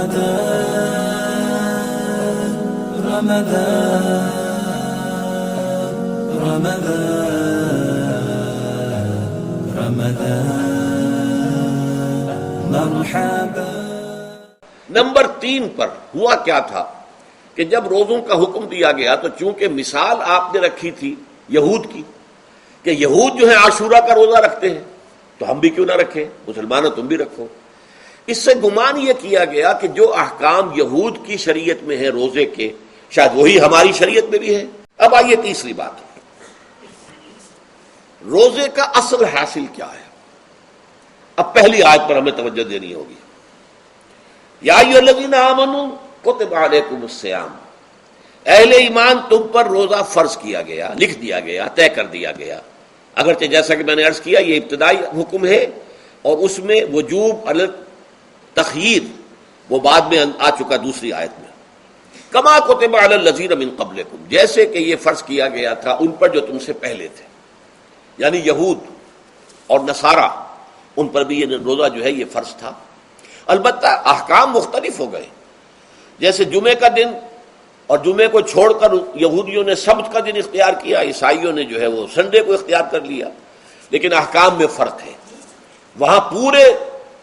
رمضان رمضان رمضان رمضان مرحبا۔ نمبر 3 پر ہوا کیا تھا کہ جب روزوں کا حکم دیا گیا تو چونکہ مثال آپ نے رکھی تھی یہود کی کہ یہود جو ہے عاشورہ کا روزہ رکھتے ہیں تو ہم بھی کیوں نہ رکھیں، مسلمانوں تم بھی رکھو۔ اس سے گمان یہ کیا گیا کہ جو احکام یہود کی شریعت میں ہے روزے کے، شاید وہی ہماری شریعت میں بھی ہے۔ اب آئیے تیسری بات، روزے کا اصل حاصل کیا ہے۔ اب پہلی آیت پر ہمیں توجہ دینی ہوگی، یا ایھا الذین آمنوا کتب علیکم الصیام، اہل ایمان تم پر روزہ فرض کیا گیا، لکھ دیا گیا، طے کر دیا گیا۔ اگرچہ جیسا کہ میں نے عرض کیا یہ ابتدائی حکم ہے اور اس میں وجوب علی تخییر وہ بعد میں آ چکا دوسری آیت میں، کما کتب علی الذین من قبلکم، جیسے کہ یہ فرض کیا گیا تھا ان پر جو تم سے پہلے تھے، یعنی یہود اور نصارہ، ان پر بھی یہ روزہ جو ہے یہ فرض تھا۔ البتہ احکام مختلف ہو گئے، جیسے جمعے کا دن اور جمعے کو چھوڑ کر یہودیوں نے سبت کا دن اختیار کیا، عیسائیوں نے جو ہے وہ سنڈے کو اختیار کر لیا، لیکن احکام میں فرق ہے۔ وہاں پورے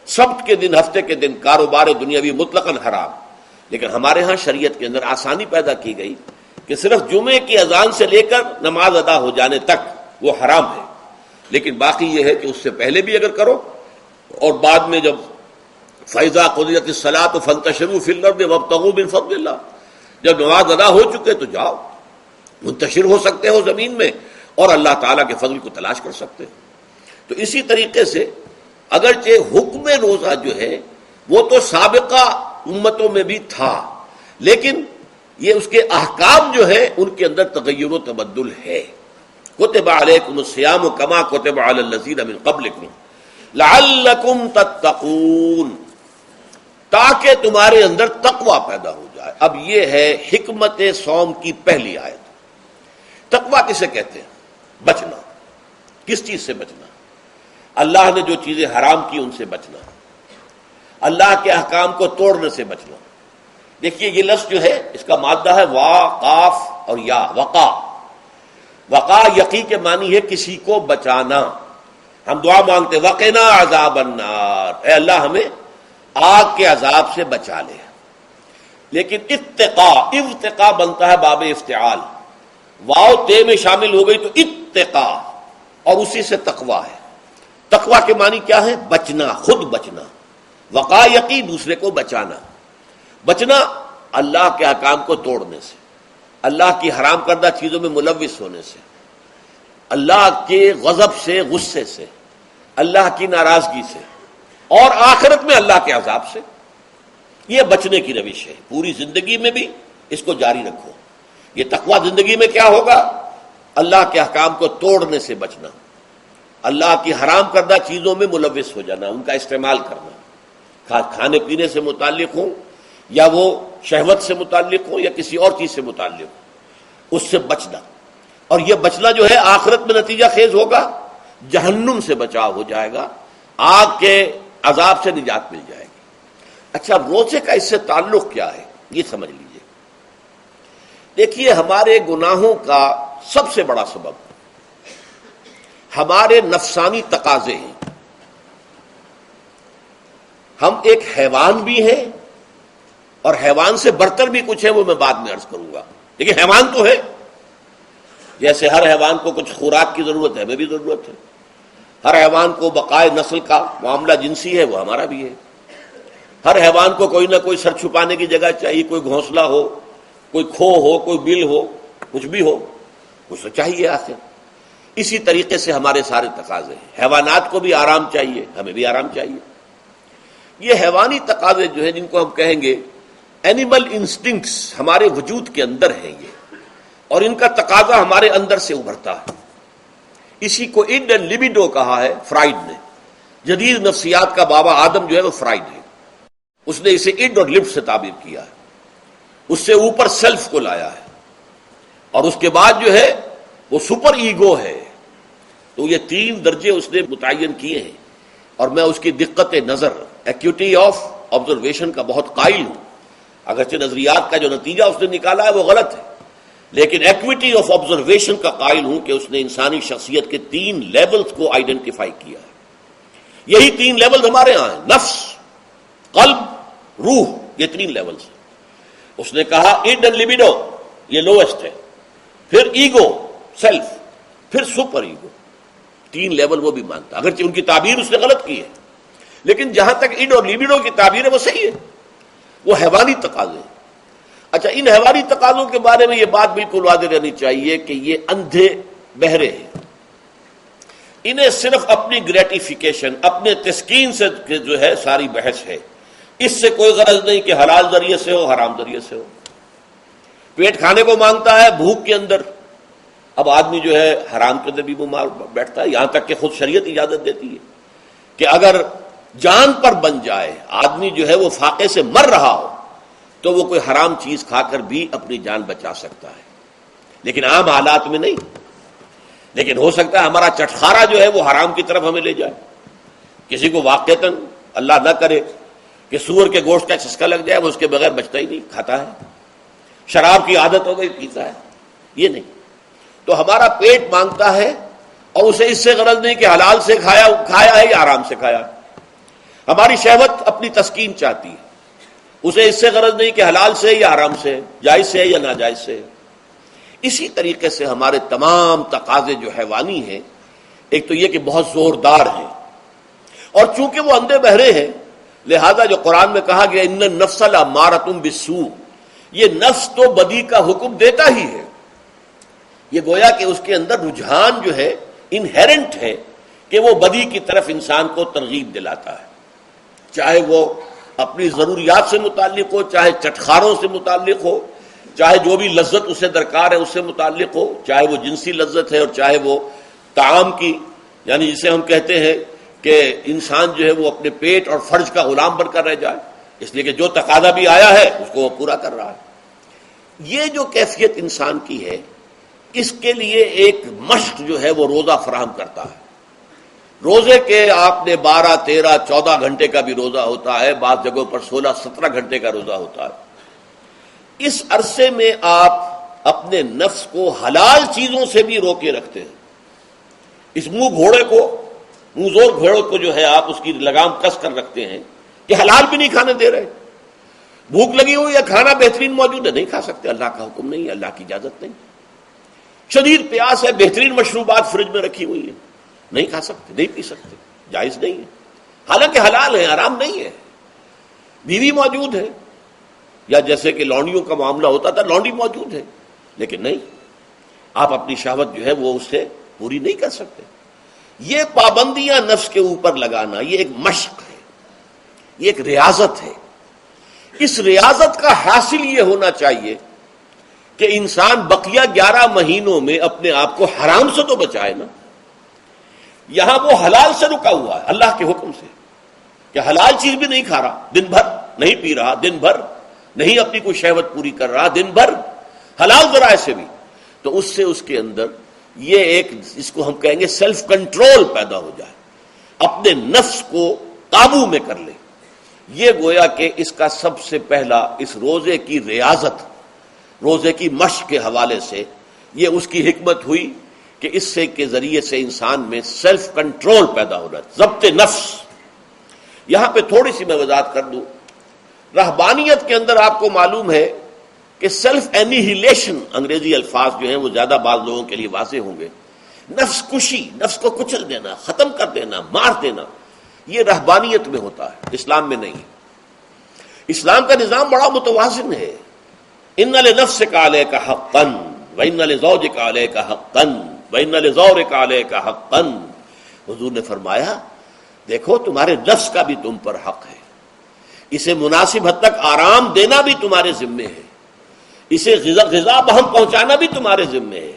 سبت کے دن، ہفتے کے دن کاروبار دنیاوی مطلقاً حرام، لیکن ہمارے ہاں شریعت کے اندر آسانی پیدا کی گئی کہ صرف جمعے کی اذان سے لے کر نماز ادا ہو جانے تک وہ حرام ہے، لیکن باقی یہ ہے کہ اس سے پہلے بھی اگر کرو اور بعد میں جب فَإِذَا قُضِيَتِ الصَّلَاةُ فَانتَشِرُوا فِي الْأَرْضِ وَابْتَغُوا مِن فَضْلِ اللَّهِ، جب نماز ادا ہو چکے تو جاؤ، منتشر ہو سکتے ہو زمین میں اور اللہ تعالیٰ کے فضل کو تلاش کر سکتے ہو۔ تو اسی طریقے سے اگرچہ حکم روزہ جو ہے وہ تو سابقہ امتوں میں بھی تھا، لیکن یہ اس کے احکام جو ہے ان کے اندر تغیر و تبدل ہے۔ کتب علیکم الصیام کما کتب علی الذین من قبلکم لعلکم تتقون، تاکہ تمہارے اندر تقوی پیدا ہو جائے۔ اب یہ ہے حکمت صوم کی پہلی آیت۔ تقوی کسے کہتے ہیں؟ بچنا۔ کس چیز سے بچنا؟ اللہ نے جو چیزیں حرام کی ان سے بچنا، اللہ کے احکام کو توڑنے سے بچنا۔ دیکھیے یہ لفظ جو ہے اس کا مادہ ہے وا، قاف اور یا، وقا۔ وقا یقی کے معنی ہے کسی کو بچانا۔ ہم دعا مانگتے وقنا عذاب النار، اے اللہ ہمیں آگ کے عذاب سے بچا لے۔ لیکن اتقا بنتا ہے باب افتعال، واو تے میں شامل ہو گئی تو اتقا، اور اسی سے تقوی ہے۔ تقوی کے معنی کیا ہے؟ بچنا، خود بچنا۔ وقا یقی دوسرے کو بچانا۔ بچنا اللہ کے احکام کو توڑنے سے، اللہ کی حرام کردہ چیزوں میں ملوث ہونے سے، اللہ کے غضب سے، غصے سے، اللہ کی ناراضگی سے، اور آخرت میں اللہ کے عذاب سے۔ یہ بچنے کی روش ہے، پوری زندگی میں بھی اس کو جاری رکھو۔ یہ تقوی زندگی میں کیا ہوگا؟ اللہ کے احکام کو توڑنے سے بچنا، اللہ کی حرام کردہ چیزوں میں ملوث ہو جانا، ان کا استعمال کرنا، کھانے پینے سے متعلق ہوں یا وہ شہوت سے متعلق ہوں یا کسی اور چیز سے متعلق ہوں، اس سے بچنا۔ اور یہ بچنا جو ہے آخرت میں نتیجہ خیز ہوگا، جہنم سے بچاؤ ہو جائے گا، آگ کے عذاب سے نجات مل جائے گی۔ اچھا روزے کا اس سے تعلق کیا ہے یہ سمجھ لیجئے۔ دیکھیے ہمارے گناہوں کا سب سے بڑا سبب ہمارے نفسانی تقاضے ہیں۔ ہم ایک حیوان بھی ہیں اور حیوان سے برتر بھی کچھ ہے، وہ میں بعد میں عرض کروں گا، لیکن حیوان تو ہے۔ جیسے ہر حیوان کو کچھ خوراک کی ضرورت ہے، ہمیں بھی ضرورت ہے۔ ہر حیوان کو بقائے نسل کا معاملہ جنسی ہے، وہ ہمارا بھی ہے۔ ہر حیوان کو کوئی نہ کوئی سر چھپانے کی جگہ چاہیے، کوئی گھونسلہ ہو، کوئی کھو ہو، کوئی بل ہو، کچھ بھی ہو، کچھ تو چاہیے آخر۔ اسی طریقے سے ہمارے سارے تقاضے ہیں۔ حیوانات کو بھی آرام چاہیے، ہمیں بھی آرام چاہیے۔ یہ حیوانی تقاضے جو ہیں، جن کو ہم کہیں گے اینیمل انسٹنکٹس، ہمارے وجود کے اندر ہیں یہ، اور ان کا تقاضا ہمارے اندر سے ابھرتا ہے۔ اسی کو اڈ اینڈ لیبیڈو کہا ہے فرائڈ نے۔ جدید نفسیات کا بابا آدم جو ہے وہ فرائڈ ہے، اس نے اسے اڈ اور لب سے تعبیر کیا ہے، اس سے اوپر سیلف کو لایا ہے، اور اس کے بعد جو ہے وہ سپر ایگو ہے۔ تو یہ 3 درجے اس نے متعین کیے ہیں، اور میں اس کی دقت نظر، ایکیوٹی آف آبزرویشن کا بہت قائل ہوں، اگرچہ نظریات کا جو نتیجہ اس نے نکالا ہے وہ غلط ہے، لیکن ایکویٹی آف آبزرویشن کا قائل ہوں کہ اس نے انسانی شخصیت کے 3 لیولز کو آئیڈینٹیفائی کیا ہے۔ یہی 3 لیولز ہمارے ہاں ہیں، نفس، قلب، روح، یہ 3 لیولز ہیں۔ اس نے کہا اڈ اینڈ لیبیڈو، یہ لوئسٹ ہے، پھر ایگو، سیلف، پھر سپر ایگو، 3 لیول وہ بھی مانتا، اگرچہ ان کی تعبیر اس نے غلط کی ہے، لیکن جہاں تک اڈ اور لیبیڈو کی تعبیر ہے وہ صحیح ہے، وہ حیوانی تقاضے ہیں۔ اچھا، ان حیوانی تقاضوں کے بارے میں یہ بات بالکل واضح رہنی چاہیے کہ یہ اندھے بہرے ہیں، انہیں صرف اپنی گریٹیفیکیشن، اپنے تسکین سے جو ہے ساری بحث ہے، اس سے کوئی غرض نہیں کہ حلال ذریعے سے ہو حرام ذریعے سے ہو۔ پیٹ کھانے کو مانگتا ہے بھوک کے اندر، اب آدمی جو ہے حرام کے اندر بھی وہ مار بیٹھتا ہے، یہاں تک کہ خود شریعت اجازت دیتی ہے کہ اگر جان پر بن جائے آدمی جو ہے وہ فاقے سے مر رہا ہو تو وہ کوئی حرام چیز کھا کر بھی اپنی جان بچا سکتا ہے، لیکن عام حالات میں نہیں۔ لیکن ہو سکتا ہے ہمارا چٹخارا جو ہے وہ حرام کی طرف ہمیں لے جائے، کسی کو واقعتاً اللہ نہ کرے کہ سور کے گوشت کا چسکا لگ جائے، وہ اس کے بغیر بچتا ہی نہیں، کھاتا ہے، شراب کی عادت ہو گئی پیتا ہے، یہ نہیں۔ تو ہمارا پیٹ مانگتا ہے اور اسے اس سے غرض نہیں کہ حلال سے کھایا ہے یا حرام سے کھایا ہے۔ ہماری شہوت اپنی تسکین چاہتی ہے، اسے اس سے غرض نہیں کہ حلال سے یا حرام سے، جائز سے یا ناجائز سے۔ اسی طریقے سے ہمارے تمام تقاضے جو حیوانی ہیں، ایک تو یہ کہ بہت زوردار ہیں، اور چونکہ وہ اندھے بہرے ہیں لہذا جو قرآن میں کہا گیا ان النفس لامارۃ بالسوء، یہ نفس تو بدی کا حکم دیتا ہی ہے، یہ گویا کہ اس کے اندر رجحان جو ہے انہیرنٹ ہے کہ وہ بدی کی طرف انسان کو ترغیب دلاتا ہے، چاہے وہ اپنی ضروریات سے متعلق ہو، چاہے چٹخاروں سے متعلق ہو، چاہے جو بھی لذت اسے درکار ہے اس سے متعلق ہو، چاہے وہ جنسی لذت ہے اور چاہے وہ طعام کی، یعنی جسے ہم کہتے ہیں کہ انسان جو ہے وہ اپنے پیٹ اور فرج کا غلام بن کر رہ جائے، اس لیے کہ جو تقاضا بھی آیا ہے اس کو وہ پورا کر رہا ہے۔ یہ جو کیفیت انسان کی ہے، اس کے لیے ایک مشق جو ہے وہ روزہ فراہم کرتا ہے۔ روزے کے آپ نے 12، 13، 14 گھنٹے کا بھی روزہ ہوتا ہے، بعض جگہوں پر 16، 17 گھنٹے کا روزہ ہوتا ہے۔ اس عرصے میں آپ اپنے نفس کو حلال چیزوں سے بھی روکے رکھتے ہیں۔ اس منہ زور گھوڑے کو جو ہے آپ اس کی لگام کس کر رکھتے ہیں کہ حلال بھی نہیں کھانے دے رہے، بھوک لگی ہوئی یا کھانا بہترین موجود ہے، نہیں کھا سکتے، اللہ کا حکم نہیں ہے، اللہ کی اجازت نہیں۔ شدید پیاس ہے، بہترین مشروبات فریج میں رکھی ہوئی ہے، نہیں کھا سکتے، نہیں پی سکتے، جائز نہیں ہے، حالانکہ حلال ہے، حرام نہیں ہے۔ بیوی موجود ہے، یا جیسے کہ لونڈیوں کا معاملہ ہوتا تھا، لونڈی موجود ہے، لیکن نہیں، آپ اپنی شہوت جو ہے وہ اس سے پوری نہیں کر سکتے۔ یہ پابندیاں نفس کے اوپر لگانا، یہ ایک مشق ہے، یہ ایک ریاضت ہے۔ اس ریاضت کا حاصل یہ ہونا چاہیے کہ انسان بقیہ 11 مہینوں میں اپنے آپ کو حرام سے تو بچائے نا۔ یہاں وہ حلال سے رکا ہوا ہے اللہ کے حکم سے، کہ حلال چیز بھی نہیں کھا رہا، دن بھر نہیں پی رہا، دن بھر نہیں اپنی کوئی شہوت پوری کر رہا، دن بھر حلال ذرائع سے بھی، تو اس سے اس کے اندر یہ ایک، اس کو ہم کہیں گے سیلف کنٹرول پیدا ہو جائے، اپنے نفس کو قابو میں کر لے۔ یہ گویا کہ اس کا سب سے پہلا، اس روزے کی ریاضت، روزے کی مشق کے حوالے سے یہ اس کی حکمت ہوئی کہ اس سے کے ذریعے سے انسان میں سیلف کنٹرول پیدا ہو رہا ہے، ضبط نفس۔ یہاں پہ تھوڑی سی میں وضاحت کر دوں، رہبانیت کے اندر آپ کو معلوم ہے کہ سیلف اینیہیلیشن، انگریزی الفاظ جو ہیں وہ زیادہ بعض لوگوں کے لیے واضح ہوں گے، نفس کشی، نفس کو کچل دینا، ختم کر دینا، مار دینا، یہ رہبانیت میں ہوتا ہے، اسلام میں نہیں۔ اسلام کا نظام بڑا متوازن ہے۔ ان لنفسک علیک حقا وان لزوجک علیک حقا وان لزورک علیک حقا، حضور نے فرمایا دیکھو تمہارے نفس کا بھی تم پر حق ہے، اسے مناسب حد تک آرام دینا بھی تمہارے ذمے ہے، اسے غذا بہم پہنچانا بھی تمہارے ذمے ہے،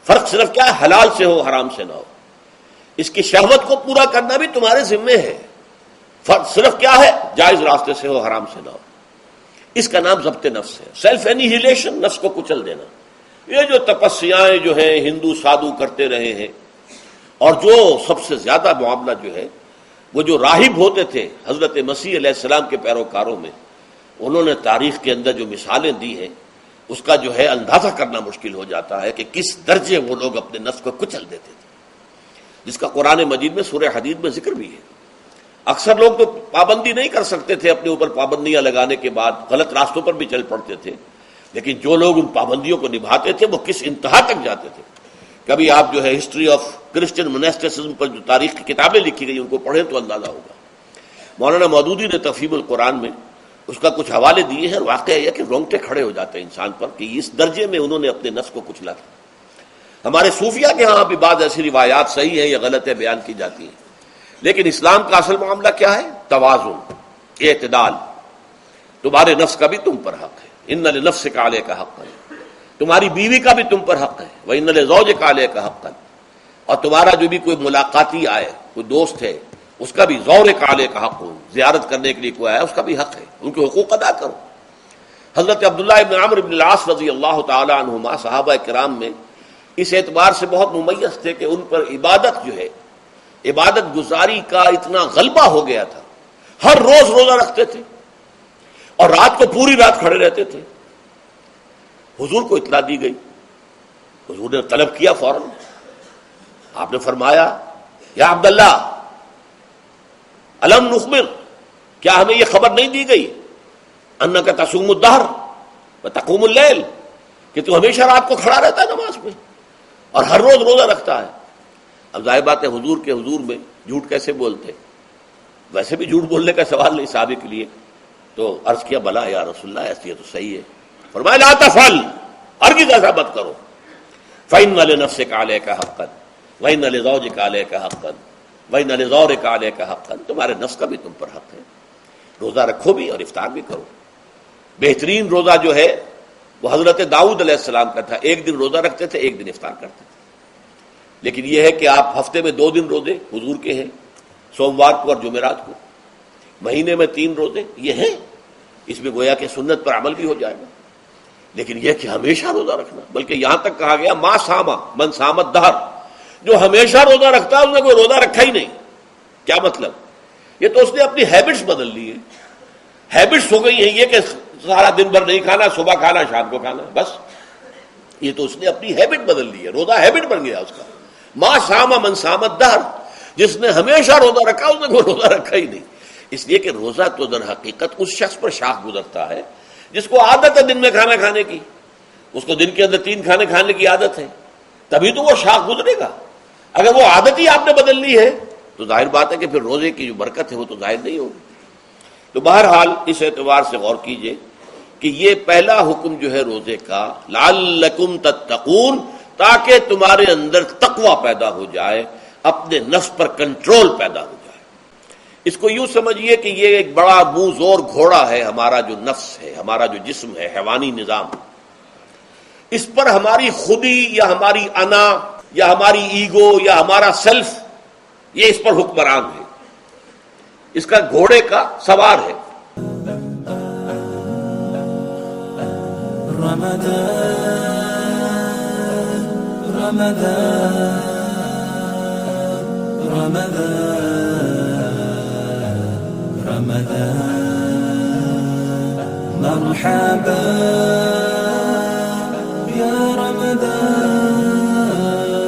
فرق صرف کیا ہے، حلال سے ہو حرام سے نہ ہو، اس کی شہوت کو پورا کرنا بھی تمہارے ذمے ہے، فرق صرف کیا ہے، جائز راستے سے ہو حرام سے نہ ہو۔ اس کا نام ضبط نفس ہے، سیلف اینیہیلیشن، نفس کو کچل دینا۔ یہ جو تپسیاں جو ہیں ہندو سادھو کرتے رہے ہیں، اور جو سب سے زیادہ معاملہ جو ہے وہ جو راہب ہوتے تھے حضرت مسیح علیہ السلام کے پیروکاروں میں، انہوں نے تاریخ کے اندر جو مثالیں دی ہیں اس کا جو ہے اندازہ کرنا مشکل ہو جاتا ہے کہ کس درجے وہ لوگ اپنے نفس کو کچل دیتے تھے، جس کا قرآن مجید میں سورہ حدید میں ذکر بھی ہے۔ اکثر لوگ تو پابندی نہیں کر سکتے تھے، اپنے اوپر پابندیاں لگانے کے بعد غلط راستوں پر بھی چل پڑتے تھے، لیکن جو لوگ ان پابندیوں کو نبھاتے تھے وہ کس انتہا تک جاتے تھے۔ کبھی آپ جو ہے ہسٹری آف کرسچن مناسٹسزم پر جو تاریخ کی کتابیں لکھی گئی ان کو پڑھیں تو اندازہ ہوگا۔ مولانا مودودی نے تفہیم القرآن میں اس کا کچھ حوالے دیے ہیں، واقعہ یہ کہ رونگٹے کھڑے ہو جاتے ہیں انسان پر کہ اس درجے میں انہوں نے اپنے نفس کو کچلا تھا۔ ہمارے صوفیہ کے ہاں بھی بعض ایسی روایات صحیح ہیں یا غلط ہے بیان کی جاتی ہیں، لیکن اسلام کا اصل معاملہ کیا ہے؟ توازن، اعتدال۔ تمہارے نفس کا بھی تم پر حق ہے، ان لنفسک علیک حقا، تمہاری بیوی کا بھی تم پر حق ہے، وَإِنَّ لِزَوْجِكَ عَلَيْكَ حَقًّا، اور تمہارا جو بھی کوئی ملاقاتی آئے، کوئی دوست ہے، اس کا بھی زورک علیک حق ہو، زیارت کرنے کے لیے کوئی آیا اس کا بھی حق ہے، ان کے حقوق ادا کرو۔ حضرت عبداللہ ابن عمرو بن العاص رضی اللہ تعالی عنہما صحابہ کرام میں اس اعتبار سے بہت ممیز تھے کہ ان پر عبادت جو ہے، عبادت گزاری کا اتنا غلبہ ہو گیا تھا، ہر روز روزہ رکھتے تھے اور رات کو پوری رات کھڑے رہتے تھے۔ حضور کو اطلاع دی گئی، حضور نے طلب کیا فوراً، آپ نے فرمایا یا عبداللہ الم نخبر، کیا ہمیں یہ خبر نہیں دی گئی انک تصوم الدہر وتقوم اللیل، کہ تو ہمیشہ رات کو کھڑا رہتا ہے نماز میں اور ہر روز روزہ رکھتا ہے۔ اب ظاہر بات ہے حضور کے حضور میں جھوٹ کیسے بولتے، ویسے بھی جھوٹ بولنے کا سوال نہیں صحابہ کے لیے، تو عرض کیا بلا یا رسول اللہ ایسی ہے تو صحیح ہے۔ فرمایا لا تفعل، ہرگز ایسا مت کرو، فإن لنفسك عليك حقا وإن لزوجك عليك حقا وإن لزورك عليك حقا، تمہارے نفس کا بھی تم پر حق ہے، روزہ رکھو بھی اور افطار بھی کرو۔ بہترین روزہ جو ہے وہ حضرت داؤد علیہ السلام کا تھا، ایک دن روزہ رکھتے تھے ایک دن افطار کرتے تھے، لیکن یہ ہے کہ آپ ہفتے میں 2 دن روزے حضور کے ہیں، سوموار کو اور جمعرات کو، مہینے میں 3 روزے یہ ہیں، اس میں گویا کہ سنت پر عمل بھی ہو جائے گا، لیکن یہ کہ ہمیشہ روزہ رکھنا، بلکہ یہاں تک کہا گیا ما ساما من سامت دہر، جو ہمیشہ روزہ رکھتا ہے اس نے کوئی روزہ رکھا ہی نہیں۔ کیا مطلب؟ یہ تو اس نے اپنی ہیبٹس بدل لی ہیں، ہیبٹس ہو گئی ہیں یہ کہ سارا دن بھر نہیں کھانا، صبح کھانا شام کو کھانا، بس یہ تو اس نے اپنی ہیبٹ بدل لی ہے، روزہ ہیبٹ بن گیا اس کا۔ ما ساما من سامت دہر، جس نے ہمیشہ روزہ رکھا اس نے کوئی روزہ رکھا ہی نہیں، اس لیے کہ روزہ تو در حقیقت اس شخص پر شاخ گزرتا ہے جس کو عادت ہے دن میں کھانا کھانے کی، اس کو دن کے اندر 3 کھانے کھانے کی عادت ہے، تبھی تو وہ شاخ گزرے گا۔ اگر وہ عادت ہی آپ نے بدل لی ہے تو ظاہر بات ہے کہ پھر روزے کی جو برکت ہے وہ تو ظاہر نہیں ہوگی۔ تو بہرحال اس اعتبار سے غور کیجئے کہ یہ پہلا حکم جو ہے روزے کا، لعلکم تتقون، تاکہ تمہارے اندر تقوی پیدا ہو جائے، اپنے نفس پر کنٹرول پیدا ہو جائے۔ اس کو یوں سمجھیے کہ یہ ایک بڑا منہ زور گھوڑا ہے، ہمارا جو نفس ہے، ہمارا جو جسم ہے، حیوانی نظام، اس پر ہماری خودی یا ہماری انا یا ہماری ایگو یا ہمارا سیلف یہ اس پر حکمران ہے، اس کا گھوڑے کا سوار ہے۔ مرحبا يا رمضان